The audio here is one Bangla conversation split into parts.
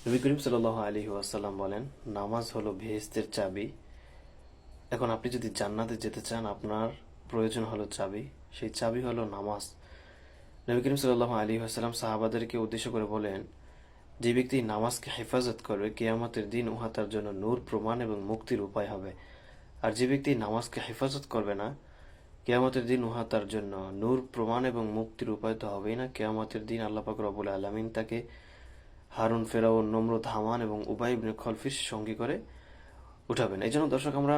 নবী করিম সাল্লাল্লাহু আলাইহি ওয়াসাল্লাম বলেন, নামাজ হলো বেহেশতের চাবি। এখন আপনি যদি জান্নাতে যেতে চান, আপনার প্রয়োজন হলো চাবি। সেই চাবি হলো নামাজ। নবী করিম সাল্লাল্লাহু আলাইহি ওয়াসাল্লাম সাহাবাদেরকে উদ্দেশ্য করে বলেন, যে ব্যক্তি নামাজকে হেফাজত করবে, কিয়ামতের দিন উহা তার জন্য নূর, প্রমাণ এবং মুক্তির উপায় হবে। আর যে ব্যক্তি নামাজকে হেফাজত করবে না, কিয়ামতের দিন উহা তার জন্য নূর, প্রমাণ এবং মুক্তির উপায় তো হবেই না। কিয়ামতের দিন আল্লাহ পাক রব্বুল আলামিন তাকে হারুন, ফেরাউন, নমরুদ, হামান এবং উবাই ইবনে খলফির সঙ্গী করে উঠাবেন। এই জন্য দর্শক, আমরা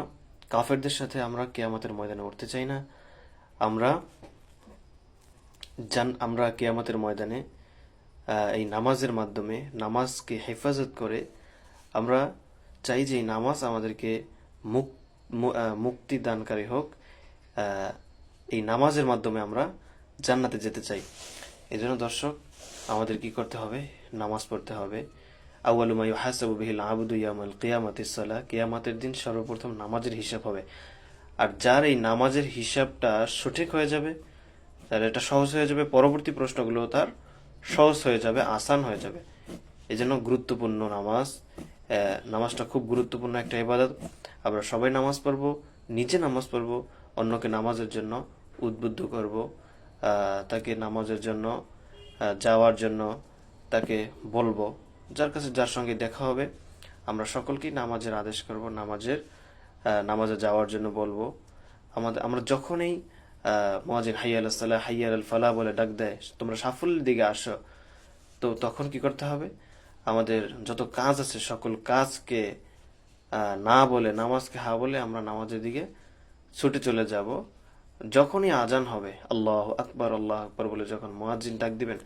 কাফেরদের সাথে আমরা কিয়ামতের ময়দানে উঠতে চাই না। আমরা আমরা কিয়ামতের ময়দানে এই নামাজের মাধ্যমে, নামাজকে হেফাজত করে আমরা চাই যে এই নামাজ আমাদেরকে মুক্তি দানকারী হোক। এই নামাজের মাধ্যমে আমরা জান্নাতে যেতে চাই। এই জন্য দর্শক, আমাদের কি করতে হবে? নামাজ পড়তে হবে। আউয়ালু মা ইউহাসাবু বিহিল আবদু ইয়াউমাল কিয়ামাতিস সালাহ, কিয়ামতের দিন সর্বপ্রথম নামাজের হিসাব হবে। আর যার এই নামাজের হিসাবটা সঠিক হয়ে যাবে, তাহলে এটা সহজ হয়ে যাবে, পরবর্তী প্রশ্নগুলো তার সহজ হয়ে যাবে, আসান হয়ে যাবে। এই জন্য গুরুত্বপূর্ণ নামাজ। নামাজটা খুব গুরুত্বপূর্ণ একটা ইবাদত। আমরা সবাই নামাজ পড়বো, নিজে নামাজ পড়বো, অন্যকে নামাজের জন্য উদ্বুদ্ধ করব, তাকে নামাজের জন্য যাওয়ার জন্য তাকে বলবো। যার কাছে, যার সঙ্গে দেখা হবে, আমরা সকলকেই নামাজের আদেশ করব, নামাজে যাওয়ার জন্য বলবো। আমরা যখনই মুয়াজ্জিন হাইয়া আলাস সালাহ, হাইয়া আল ফালাহ বলে ডাক দেয়, তোমরা সাফল্যের দিকে আসো, তো তখন কি করতে হবে? আমাদের যত কাজ আছে, সকল কাজকে না বলে, নামাজকে হা বলে আমরা নামাজের দিকে ছুটে চলে যাব। যখনই আজান হবে, আল্লাহ আকবার, আল্লাহ আকবার বলে যখন মুয়াজ্জিন ডাক দিবেন,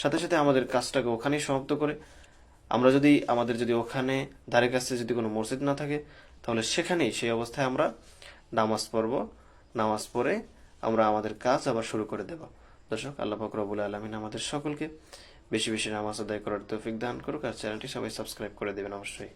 সাথে সাথে আমাদের কাজটাকে ওখানেই সমাপ্ত করে, আমাদের যদি ওখানে ধারে কাছে যদি কোনো মসজিদ না থাকে, তাহলে সেখানেই, সেই অবস্থায় আমরা নামাজ পড়ব। নামাজ পড়ে আমরা আমাদের কাজ আবার শুরু করে দেব। দর্শক, আল্লাহ পাক রব্বুল আলামিন আমাদের সকলকে বেশি বেশি নামাজ আদায় করার তৌফিক দান করুক। আর চ্যানেলটি সবাই সাবস্ক্রাইব করে দেবেন অবশ্যই।